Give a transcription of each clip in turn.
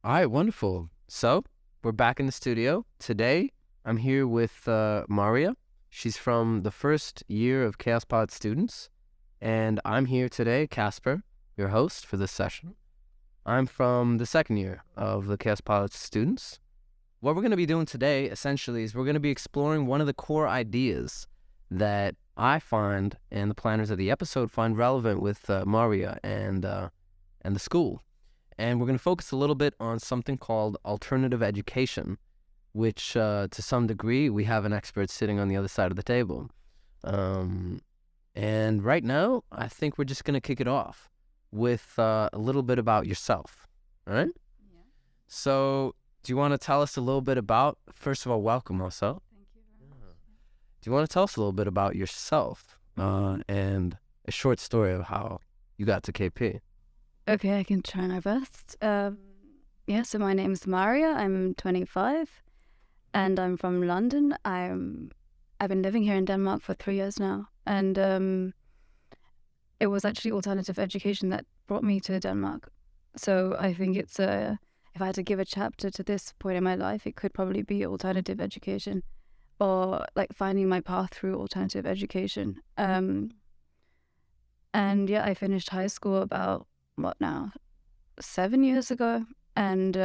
All right, wonderful. So we're back in the studio. Today, I'm here with Maria. She's from the first year of KAOSPILOT students. And I'm here today, Kasper, your host for this session. I'm from the second year of the KAOSPILOT students. What we're going to be doing today, essentially, is we're going to be exploring one of the core ideas that I find and the planners of the episode find relevant with Maria and the school. And we're going to focus a little bit on something called alternative education, which to some degree we have an expert sitting on the other side of the table. And right now, I think we're just going to kick it off with a little bit about yourself. All right? Yeah. So do you want to tell us a little bit about, first of all, welcome also. Thank you very much. Do you want to tell us a little bit about yourself and a short story of how you got to KP? Okay, I can try my best. So my name is Maria. I'm 25, and I'm from London. I've been living here in Denmark for 3 years now, and it was actually alternative education that brought me to Denmark. So I think it's if I had to give a chapter to this point in my life, it could probably be alternative education, or like finding my path through alternative education. And yeah, I finished high school about 7 years ago, and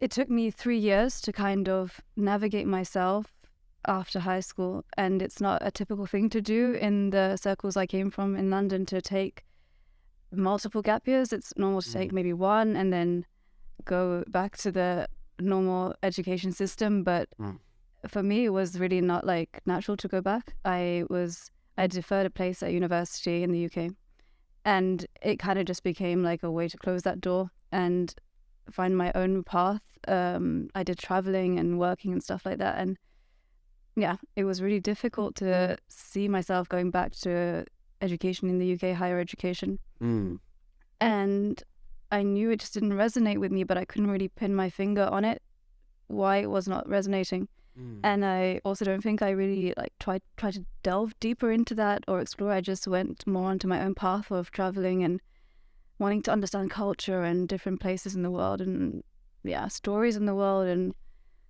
it took me 3 years to kind of navigate myself after high school, and it's not a typical thing to do in the circles I came from in London to take multiple gap years. It's normal to take maybe one and then go back to the normal education system, but for me it was really not like natural to go back. I deferred a place at university in the UK, and it kind of just became like a way to close that door and find my own path. I did traveling and working and stuff like that. And yeah, it was really difficult to see myself going back to education in the UK, higher education. And I knew it just didn't resonate with me, but I couldn't really pin my finger on it, why it was not resonating. And I also don't think I really like tried to delve deeper into that or explore. I just went more onto my own path of traveling and wanting to understand culture and different places in the world and stories in the world and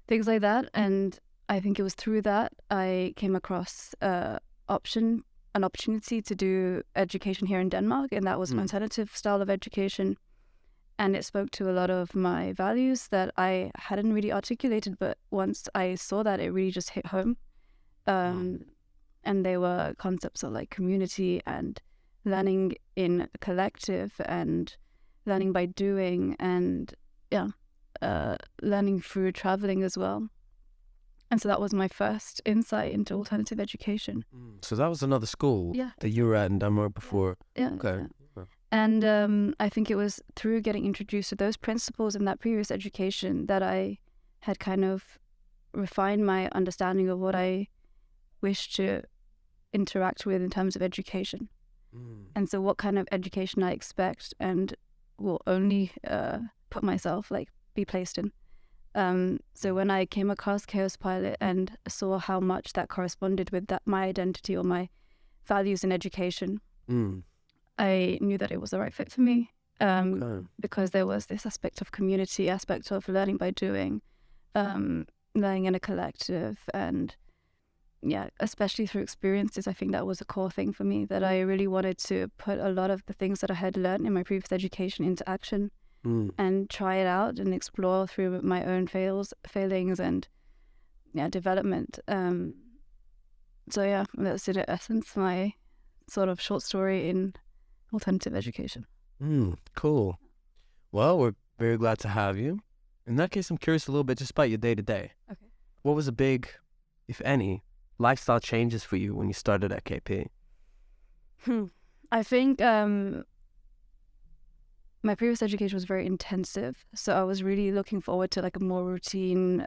things like that. And I think it was through that I came across an opportunity to do education here in Denmark, and that was an alternative style of education. And it spoke to a lot of my values that I hadn't really articulated, but once I saw that, it really just hit home. And they were concepts of like community and learning in a collective and learning by doing and learning through traveling as well. And so that was my first insight into alternative education. So that was another school that you were at in Denmark before. Yeah. Okay. Yeah. And I think it was through getting introduced to those principles in that previous education that I had kind of refined my understanding of what I wished to interact with in terms of education. And so what kind of education I expect and will only put myself, be placed in. So when I came across KAOSPILOT and saw how much that corresponded with my identity or my values in education, I knew that it was the right fit for me, because there was this aspect of community, aspect of learning by doing, learning in a collective, and especially through experiences. I think that was a core thing for me, that I really wanted to put a lot of the things that I had learned in my previous education into action and try it out and explore through my own failings and development. So that's in essence my sort of short story in alternative education. Cool. Well, we're very glad to have you. In that case, I'm curious a little bit just about your day-to-day. Okay. What was the big, if any, lifestyle changes for you when you started at KP? I think my previous education was very intensive, so I was really looking forward to like a more routine,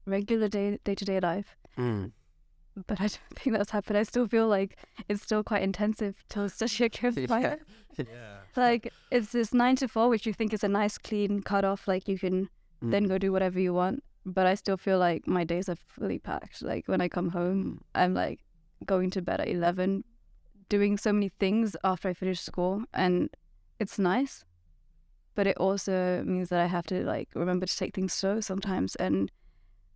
regular day-to-day life. But I don't think that's happened. I still feel like it's still quite intensive till study at KAOSPILOT. Like it's this 9 to 4, which you think is a nice clean cutoff. Like you can then go do whatever you want. But I still feel like my days are fully packed. Like when I come home, I'm like going to bed at 11, doing so many things after I finish school, and it's nice. but it also means that I have to like remember to take things slow sometimes and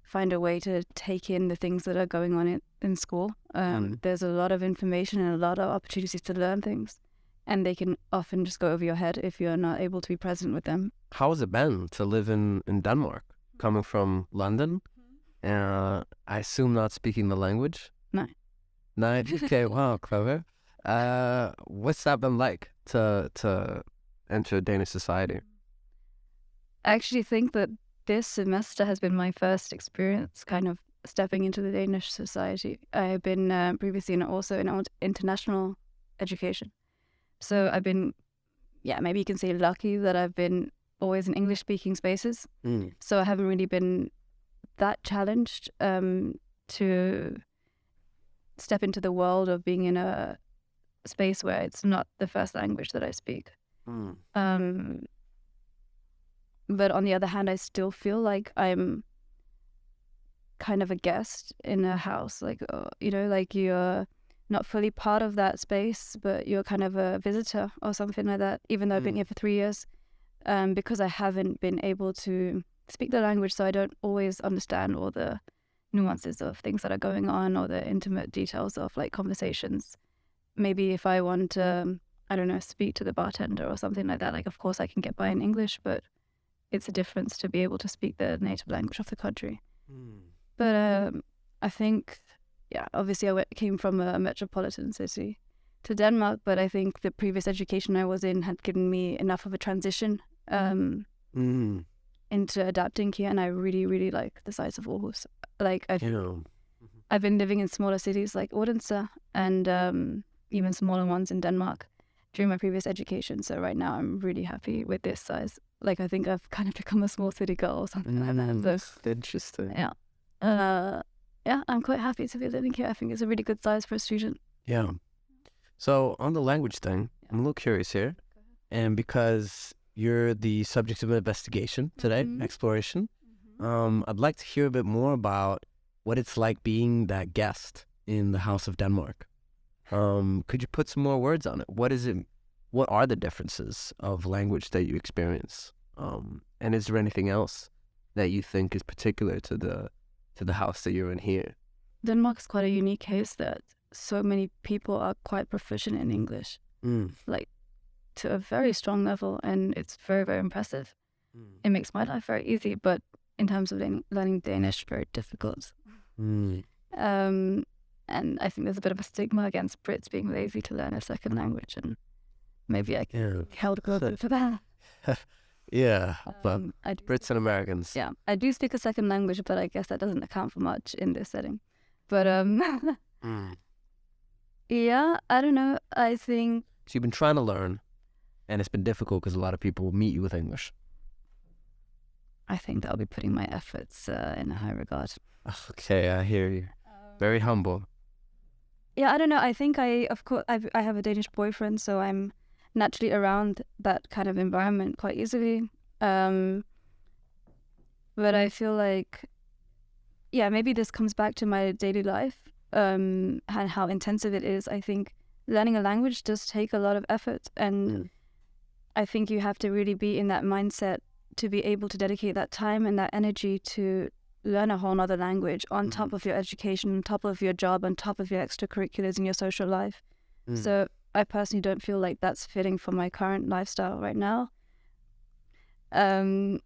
find a way to take in the things that are going on in school. There's a lot of information and a lot of opportunities to learn things, and they can often just go over your head if you're not able to be present with them. How has it been to live in Denmark, coming from London? I assume not speaking the language? No. No? Okay, wow, clever. What's that been like to enter Danish society? I actually think that this semester has been my first experience kind of stepping into the Danish society. I have been previously also in international education. So I've been, maybe you can say lucky that I've been always in English-speaking spaces. So I haven't really been that challenged to step into the world of being in a space where it's not the first language that I speak. But on the other hand, I still feel like I'm kind of a guest in a house, like, like you're not fully part of that space, but you're kind of a visitor or something like that, even though I've been here for 3 years, because I haven't been able to speak the language, so I don't always understand all the nuances of things that are going on or the intimate details of like conversations. Maybe if I want to, speak to the bartender or something like that, like of course I can get by in English, but it's a difference to be able to speak the native language of the country. But I think, obviously I came from a metropolitan city to Denmark, but I think the previous education I was in had given me enough of a transition into adapting here, and I really, really like the size of Aarhus. Like I've been living in smaller cities like Odense and even smaller ones in Denmark during my previous education. So right now I'm really happy with this size. Like I think I've kind of become a small city girl or something like that. So, interesting. I'm quite happy to be living here. I think it's a really good size for a student. Yeah. So on the language thing, I'm a little curious here. And because you're the subject of investigation today, exploration, I'd like to hear a bit more about what it's like being that guest in the House of Denmark. Could you put some more words on it? What is it? What are the differences of language that you experience? And is there anything else that you think is particular to the house that you're in here? Denmark's quite a unique case that so many people are quite proficient in English, like to a very strong level, and it's very, very impressive. It makes my life very easy, but in terms of learning Danish, very difficult. And I think there's a bit of a stigma against Brits being lazy to learn a second language, and maybe I can held a good for that. But Brits and Americans. Yeah, I do speak a second language, but I guess that doesn't account for much in this setting. But I don't know. I think so. You've been trying to learn, and it's been difficult because a lot of people meet you with English. I think that I'll be putting my efforts in a high regard. Okay, I hear you. Very humble. Yeah, I don't know. I think I have a Danish boyfriend, so I'm naturally around that kind of environment quite easily. But I feel like, maybe this comes back to my daily life and how intensive it is. I think learning a language does take a lot of effort, and I think you have to really be in that mindset to be able to dedicate that time and that energy to learn a whole other language on top of your education, on top of your job, on top of your extracurriculars in your social life. So I personally don't feel like that's fitting for my current lifestyle right now. So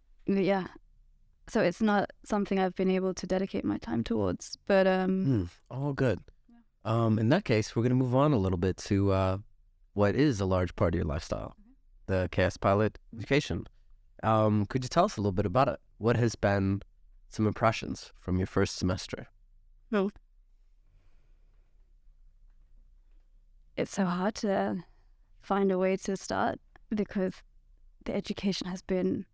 it's not something I've been able to dedicate my time towards. But all good. In that case, we're going to move on a little bit to what is a large part of your lifestyle, the KAOSPILOT education. Could you tell us a little bit about it? What has been some impressions from your first semester? It's so hard to find a way to start because the education has been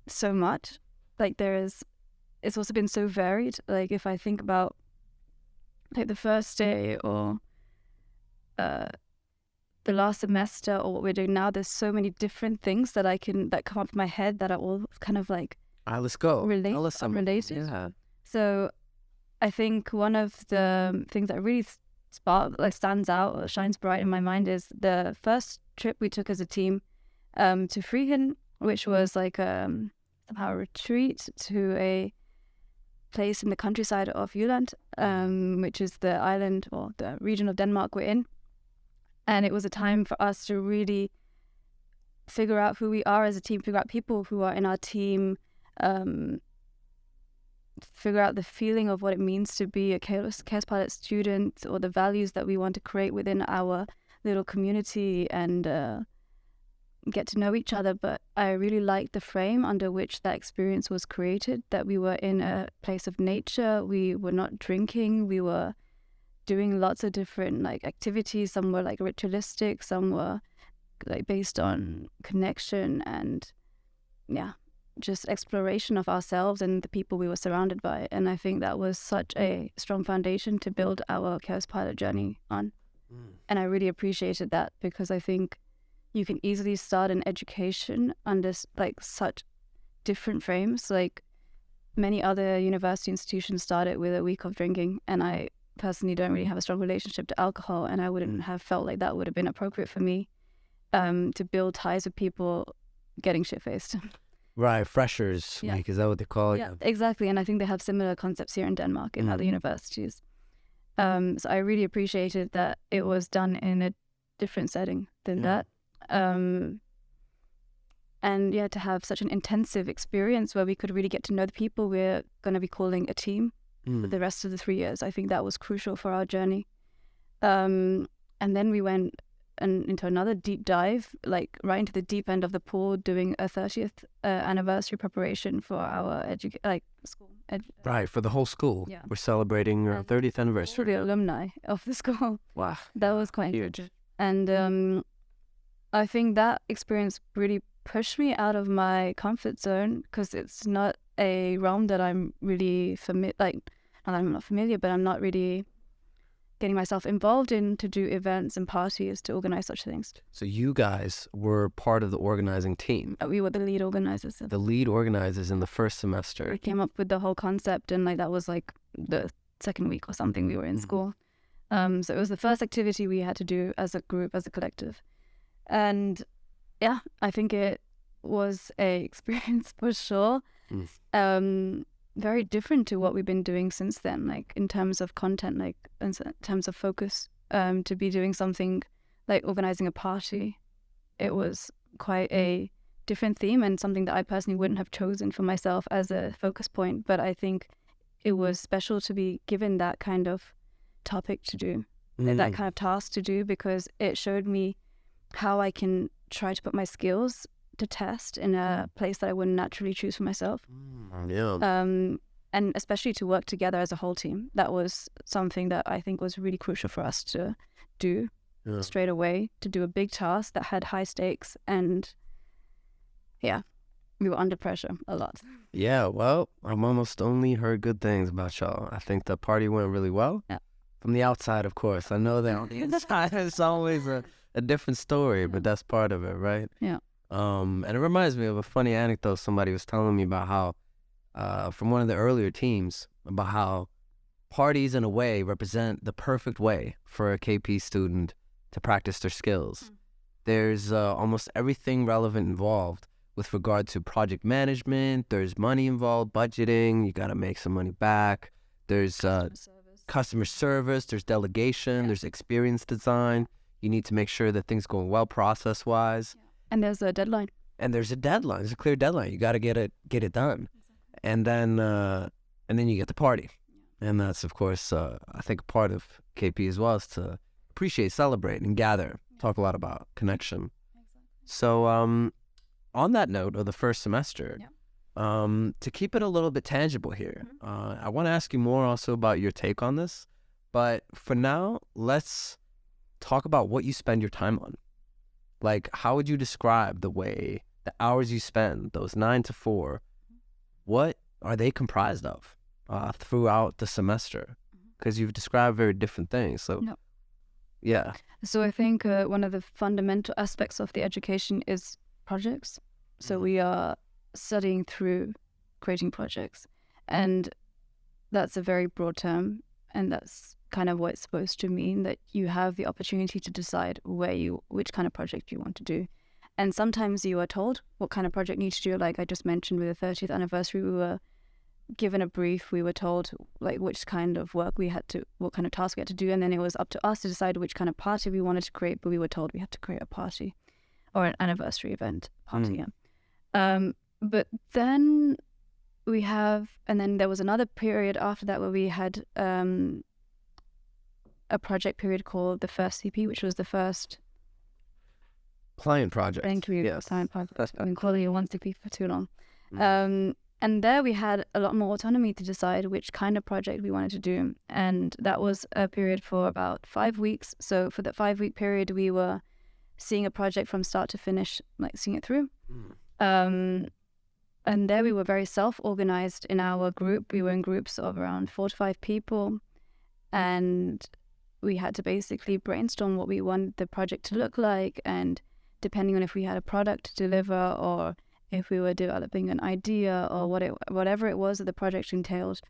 so much. Like it's also been so varied. Like if I think about like the first day or the last semester or what we're doing now, there's so many different things that come up in my head that are all kind of like let's go. Related. Yeah. So I think one of the things that really stands out or shines bright in my mind is the first trip we took as a team to Freehin, which was like somehow a retreat to a place in the countryside of Jylland, which is the island or the region of Denmark we're in. And it was a time for us to really figure out who we are as a team, figure out people who are in our team, figure out the feeling of what it means to be a KAOSPILOT student, or the values that we want to create within our little community, and get to know each other. But I really liked the frame under which that experience was created, that we were in a place of nature, we were not drinking, we were doing lots of different like activities. Some were like ritualistic, some were like based on connection and just exploration of ourselves and the people we were surrounded by. And I think that was such a strong foundation to build our KAOSPILOT journey on. And I really appreciated that, because I think you can easily start an education under like such different frames. Like many other university institutions started with a week of drinking, and I personally don't really have a strong relationship to alcohol, and I wouldn't have felt like that would have been appropriate for me to build ties with people getting shit-faced. Right, freshers, like, is that what they call it? Yeah, exactly. And I think they have similar concepts here in Denmark in other universities. So I really appreciated that it was done in a different setting than that. And to have such an intensive experience where we could really get to know the people we're going to be calling a team for the rest of the 3 years. I think that was crucial for our journey. And then we went into another deep dive, like right into the deep end of the pool, doing a 30th anniversary preparation for our school. Right, for the whole school. Yeah. We're celebrating our 30th anniversary. For the alumni of the school. Wow. That was quite huge. And I think that experience really pushed me out of my comfort zone, because it's not a realm that I'm really familiar, like, not that I'm not familiar, but I'm not really getting myself involved in to do events and parties to organize such things. So you guys were part of the organizing team. We were the lead organizers. The lead organizers in the first semester. We came up with the whole concept, and like that was like the second week or something we were in school. So it was the first activity we had to do as a group, as a collective. And yeah, I think it was a experience for sure. Very different to what we've been doing since then, like in terms of content, like in terms of focus. To be doing something like organizing a party, it was quite a different theme, and something that I personally wouldn't have chosen for myself as a focus point. But I think it was special to be given that kind of topic to do, that kind of task to do, because it showed me how I can try to put my skills to test in a place that I wouldn't naturally choose for myself. And especially to work together as a whole team. That was something that I think was really crucial for us to do straight away, to do a big task that had high stakes. And we were under pressure a lot. Yeah, well, I've almost only heard good things about y'all. I think the party went really well. Yeah. From the outside, of course. I know that on the inside it's always a different story, but that's part of it, right? Yeah. And it reminds me of a funny anecdote somebody was telling me about how, from one of the earlier teams, about how parties in a way represent the perfect way for a KP student to practice their skills. There's almost everything relevant involved with regard to project management. There's money involved, budgeting, you got to make some money back. There's customer service, there's delegation, there's experience design. You need to make sure that things go well process-wise. And there's a deadline. And there's a deadline. There's a clear deadline. You got to get it done. And then you get the party. And that's, of course, I think a part of KP as well, is to appreciate, celebrate, and gather. Talk a lot about connection. So on that note of the first semester, to keep it a little bit tangible here, I want to ask you more also about your take on this. But for now, let's talk about what you spend your time on. Like, how would you describe the hours you spend, those 9 to 4, what are they comprised of throughout the semester? Because you've described very different things. So, yeah. So I think one of the fundamental aspects of the education is projects. So we are studying through creating projects. And that's a very broad term. And that's kind of what it's supposed to mean, that you have the opportunity to decide which kind of project you want to do. And sometimes you are told what kind of project you need to do. Like I just mentioned with the 30th anniversary, we were given a brief. We were told like which kind of work we had to, what kind of task we had to do. And then it was up to us to decide which kind of party we wanted to create. But we were told we had to create a party or an anniversary event party. But then we have, and then there was another period after that where we had a project period called the first CP, which was the first client project. Thank you. Yes. Client project. I've been calling it one CP for too long. And there we had a lot more autonomy to decide which kind of project we wanted to do. And that was a period for about 5 weeks. So for that 5-week period, we were seeing a project from start to finish, like seeing it through. And there we were very self-organized in our group. We were in groups of around 4 to 5 people. And we had to basically brainstorm what we wanted the project to look like. And depending on if we had a product to deliver or if we were developing an idea or whatever it was that the project entailed,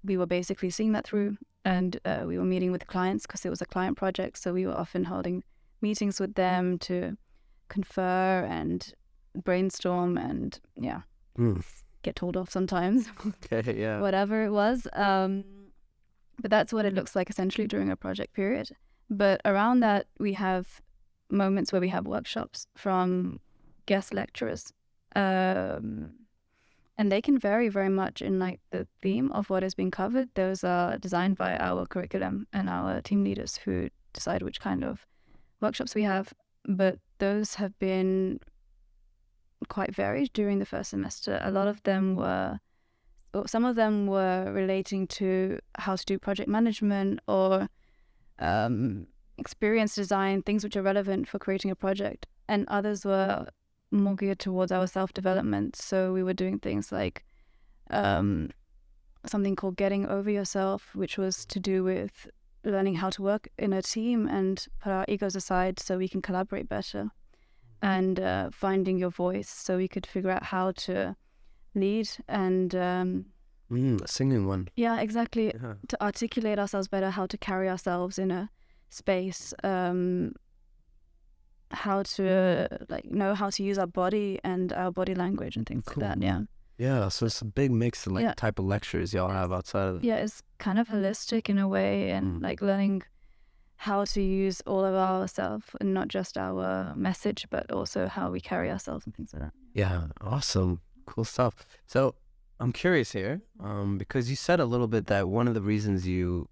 we were basically seeing that through. And we were meeting with clients because it was a client project. So we were often holding meetings with them to confer and brainstorm and get told off sometimes. Okay, yeah. Whatever it was. But that's what it looks like essentially during a project period. But around that, we have moments where we have workshops from guest lecturers. And they can vary very much in like the theme of what is being covered. Those are designed by our curriculum and our team leaders who decide which kind of workshops we have. But those have been quite varied during the first semester. Some of them were relating to how to do project management or experience design, things which are relevant for creating a project. And others were more geared towards our self-development. So we were doing things like something called Getting Over Yourself, which was to do with learning how to work in a team and put our egos aside so we can collaborate better, and finding your voice so we could figure out how to lead and a singing one. Yeah, exactly. To articulate ourselves better, how to carry ourselves in a space, how to know how to use our body and our body language and things like that. Yeah, so it's a big mix of type of lectures y'all have outside of it. Yeah, it's kind of holistic in a way, and learning how to use all of ourselves and not just our message, but also how we carry ourselves and things like that. Yeah, awesome. Cool stuff. So I'm curious here, because you said a little bit that one of the reasons you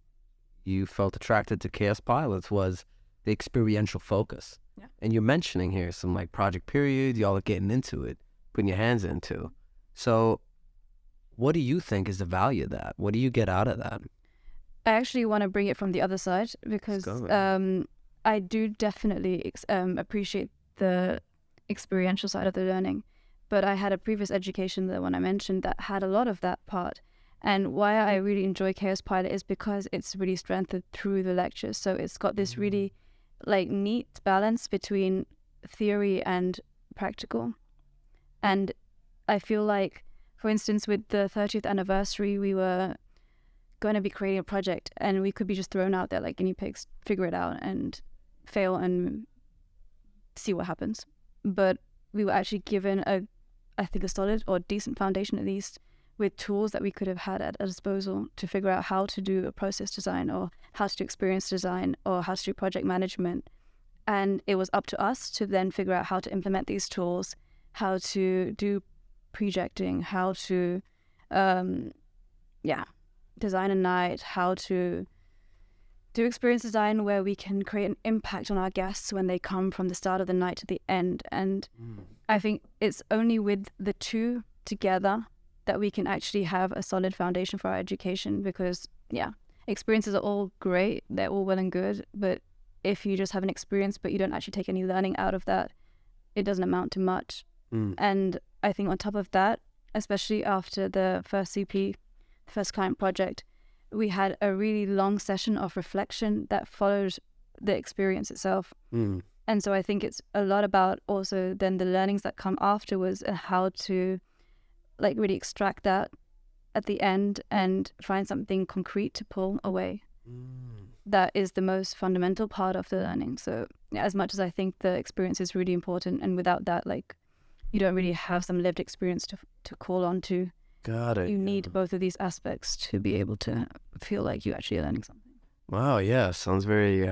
felt attracted to Chaos Pilots was the experiential focus. Yeah. And you're mentioning here some project periods, y'all are getting into it, putting your hands into. So what do you think is the value of that? What do you get out of that? I actually want to bring it from the other side because I do definitely appreciate the experiential side of the learning. But I had a previous education, the one I mentioned, that had a lot of that part. And why I really enjoy Chaos Pilot is because it's really strengthened through the lectures. So it's got this really neat balance between theory and practical. And I feel like, for instance, with the 30th anniversary, we were going to be creating a project and we could be just thrown out there like guinea pigs, figure it out and fail and see what happens. But we were actually given I think a solid or decent foundation, at least, with tools that we could have had at our disposal to figure out how to do a process design or how to do experience design or how to do project management. And it was up to us to then figure out how to implement these tools, how to do projecting, how to design a night, how to do experience design where we can create an impact on our guests when they come from the start of the night to the end. And I think it's only with the two together that we can actually have a solid foundation for our education, because experiences are all great, they're all well and good, but if you just have an experience but you don't actually take any learning out of that, it doesn't amount to much. And I think on top of that, especially after the first CP, the first client project, we had a really long session of reflection that followed the experience itself. And so I think it's a lot about also then the learnings that come afterwards and how to really extract that at the end and find something concrete to pull away. that is the most fundamental part of the learning. So as much as I think the experience is really important, and without that, like, you don't really have some lived experience to call on to. Got it. You need both of these aspects to be able to feel like you actually are learning something. Wow, yeah, sounds very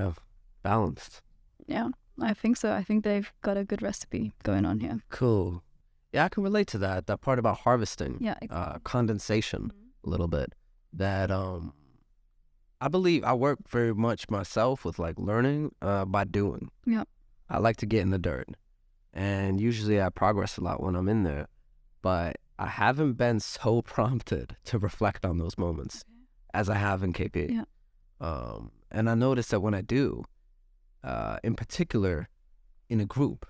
balanced. Yeah, I think so. I think they've got a good recipe going on here. Cool. Yeah, I can relate to that part about harvesting. Yeah, exactly. Condensation a little bit. That I believe I work very much myself with like learning by doing. Yeah. I like to get in the dirt, and usually I progress a lot when I'm in there, but I haven't been so prompted to reflect on those moments as I have in KP. Yeah. And I noticed that when I do, in particular in a group,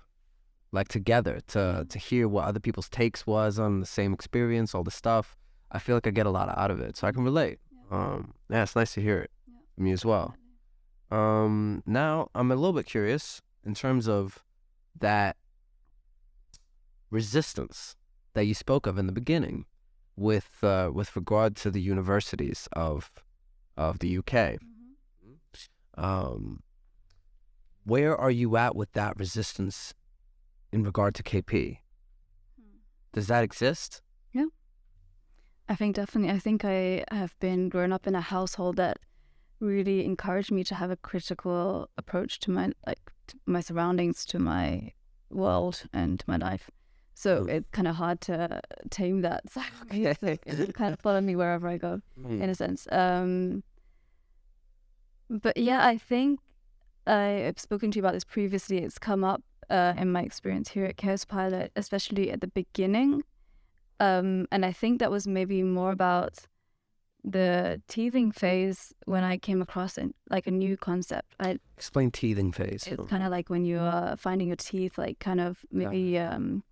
like together, to hear what other people's takes was on the same experience, all the stuff, I feel like I get a lot out of it. So I can relate. Yeah, it's nice to hear it from you as well. Now, I'm a little bit curious in terms of that resistance that you spoke of in the beginning with regard to the universities of the UK. Where are you at with that resistance in regard to KP? Does that exist? Yeah, I think definitely. I think I have been grown up in a household that really encouraged me to have a critical approach to my surroundings, to my world, and to my life. So it's kind of hard to tame that. So it kind of follow me wherever I go, in a sense. But yeah, I think I've spoken to you about this previously. It's come up in my experience here at KAOSPILOT, especially at the beginning. And I think that was maybe more about the teething phase when I came across a new concept. Explain teething phase. It's kind of like when you're finding your teeth, like kind of maybe when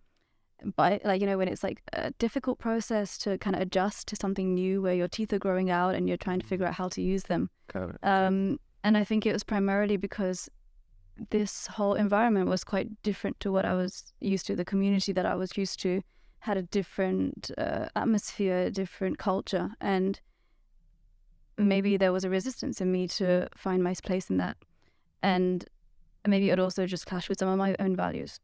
it's like a difficult process to kind of adjust to something new where your teeth are growing out and you're trying to figure out how to use them. Got it. And I think it was primarily because this whole environment was quite different to what I was used to. The community that I was used to had a different atmosphere, different culture, and maybe there was a resistance in me to find my place in that. And maybe it also just clashed with some of my own values.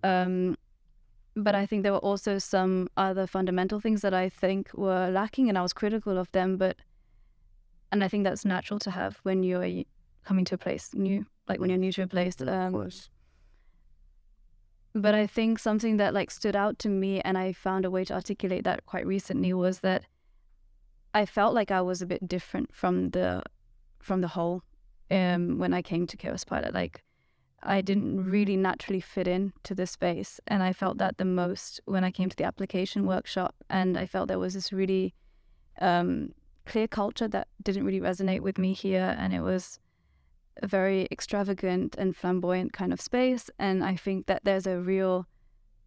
But I think there were also some other fundamental things that I think were lacking, and I was critical of them. And I think that's natural to have when you're coming to a place new, like when you're new to a place. Of course. But I think something that like stood out to me, and I found a way to articulate that quite recently, was that I felt like I was a bit different from the whole when I came to KAOSPILOT. Like, I didn't really naturally fit in to the space, and I felt that the most when I came to the application workshop, and I felt there was this really clear culture that didn't really resonate with me here, and it was a very extravagant and flamboyant kind of space. And I think that there's a real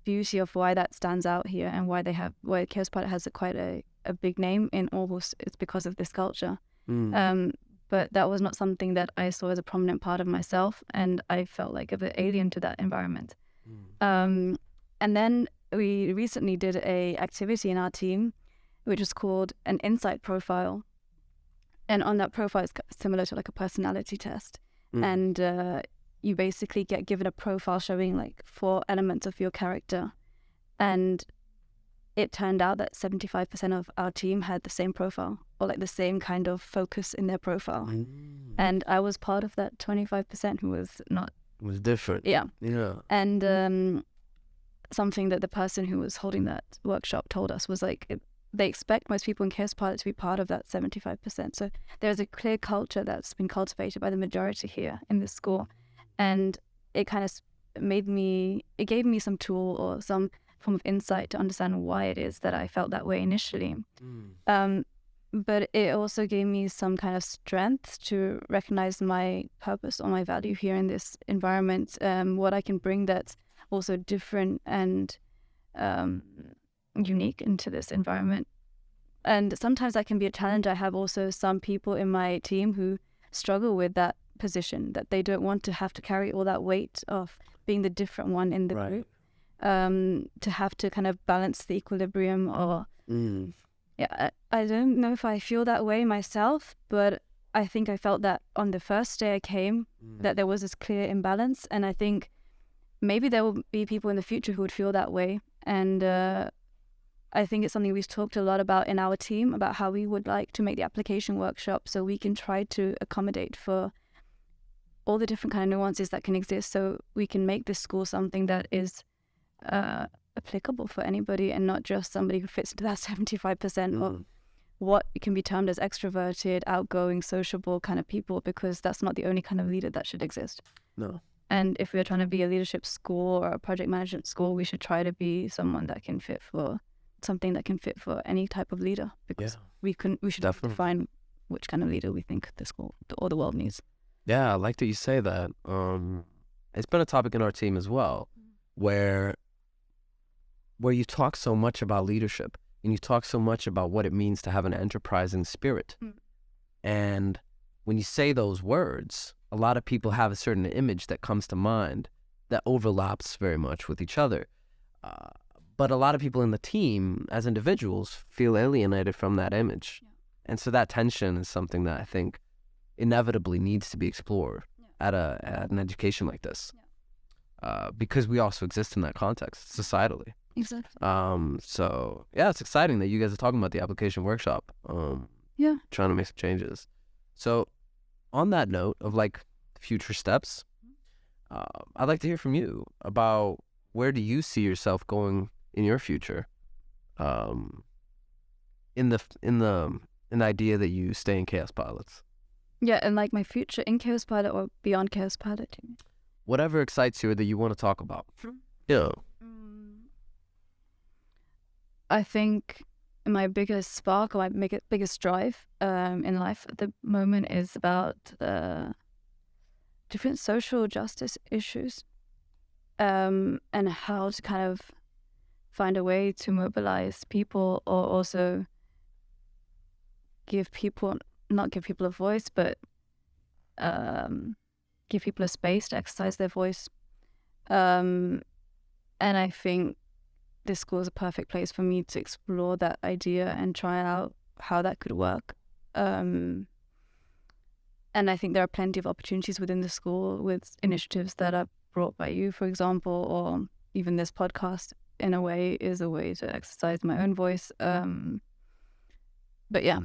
beauty of why that stands out here, and why KAOSPILOT has quite a big name in Aarhus. It's because of this culture. But that was not something that I saw as a prominent part of myself, and I felt like a bit alien to that environment. And then we recently did a activity in our team, which is called an insight profile. And on that profile, it's similar to like a personality test. And you basically get given a profile showing like 4 elements of your character. And it turned out that 75% of our team had the same profile, or like the same kind of focus in their profile. And I was part of that 25% who was not. Was different. Yeah. Yeah. And something that the person who was holding that workshop told us was like, they expect most people in KAOSPILOT to be part of that 75%. So there's a clear culture that's been cultivated by the majority here in this school. And it kind of gave me some tool or some form of insight to understand why it is that I felt that way initially. But it also gave me some kind of strength to recognize my purpose or my value here in this environment, what I can bring that's also different and unique into this environment. And sometimes that can be a challenge. I have also some people in my team who struggle with that position, that they don't want to have to carry all that weight of being the different one in the group, to have to kind of balance the equilibrium or I don't know if I feel that way myself, but I think I felt that on the first day I came, that there was this clear imbalance. And I think maybe there will be people in the future who would feel that way. And I think it's something we've talked a lot about in our team, about how we would like to make the application workshop so we can try to accommodate for all the different kind of nuances that can exist, so we can make this school something that is applicable for anybody and not just somebody who fits into that 75% of what can be termed as extroverted, outgoing, sociable kind of people, because that's not the only kind of leader that should exist. No. And if we're trying to be a leadership school or a project management school, we should try to be someone that can fit for something that can fit for any type of leader, because we should definitely define which kind of leader we think the school or the world needs. Yeah, I like that you say that. It's been a topic in our team as well, where you talk so much about leadership and you talk so much about what it means to have an enterprising spirit. And when you say those words, a lot of people have a certain image that comes to mind that overlaps very much with each other. But a lot of people in the team, as individuals, feel alienated from that image. And so that tension is something that I think inevitably needs to be explored at an education like this. Because we also exist in that context, societally. Exactly. So, yeah, it's exciting that you guys are talking about the application workshop. Trying to make some changes. So, on that note of, like, future steps, I'd like to hear from you about where do you see yourself going in your future, in the idea that you stay in Chaos Pilots. Yeah, and like my future in Chaos Pilot or beyond Chaos Pilot. Whatever excites you or that you want to talk about. Yeah. I think my biggest spark or my biggest drive in life at the moment is about different social justice issues, and how to kind of find a way to mobilize people, or also not give people a voice, but give people a space to exercise their voice. And I think this school is a perfect place for me to explore that idea and try out how that could work. And I think there are plenty of opportunities within the school with initiatives that are brought by you, for example, or even this podcast in a way is a way to exercise my own voice. But yeah,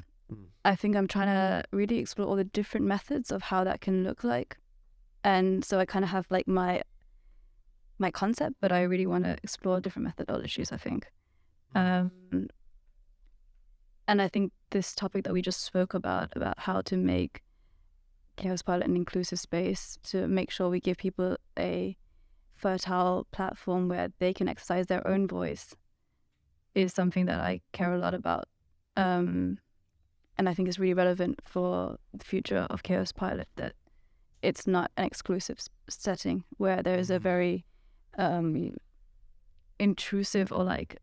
I think I'm trying to really explore all the different methods of how that can look like. And so I kind of have like my concept, but I really want to explore different methodologies, I think. And I think this topic that we just spoke about how to make Chaos Pilot an inclusive space, to make sure we give people a fertile platform where they can exercise their own voice, is something that I care a lot about. And I think it's really relevant for the future of Chaos Pilot, that it's not an exclusive setting where there is a very intrusive or like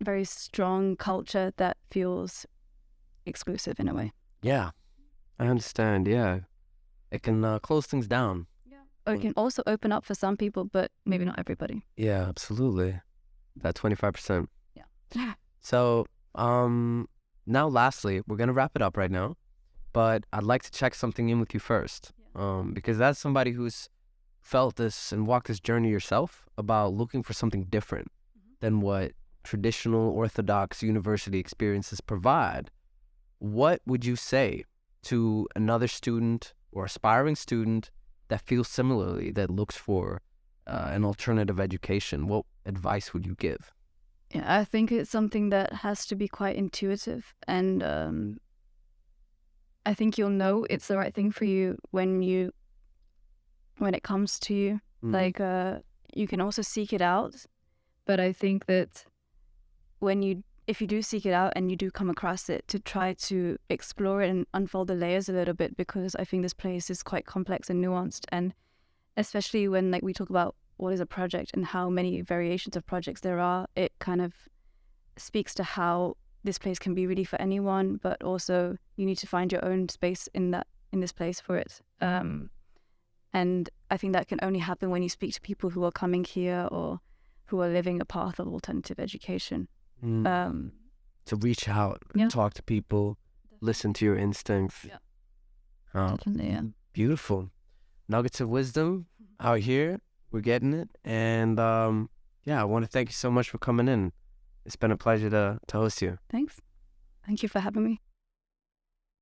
very strong culture that feels exclusive in a way. Yeah, I understand. Yeah, it can close things down. Or it can also open up for some people, but maybe not everybody. Yeah, absolutely. That 25%. Yeah. So, now lastly, we're going to wrap it up right now, but I'd like to check something in with you first. Because that's somebody who's felt this and walked this journey yourself about looking for something different than what traditional Orthodox university experiences provide. What would you say to another student or aspiring student that feels similarly, that looks for an alternative education? What advice would you give? Yeah, I think it's something that has to be quite intuitive, and I think you'll know it's the right thing for you when it comes to you. Like you can also seek it out, but I think that if you do seek it out and you do come across it, to try to explore it and unfold the layers a little bit, because I think this place is quite complex and nuanced, and especially when like we talk about what is a project and how many variations of projects there are, it kind of speaks to how this place can be really for anyone, but also you need to find your own space in this place for it. And I think that can only happen when you speak to people who are coming here or who are living a path of alternative education. To reach out, talk to people, listen to your instincts. Yeah. Oh, Definitely, yeah. beautiful. Nuggets of wisdom out here. We're getting it. And yeah, I want to thank you so much for coming in. It's been a pleasure to host you. Thanks. Thank you for having me.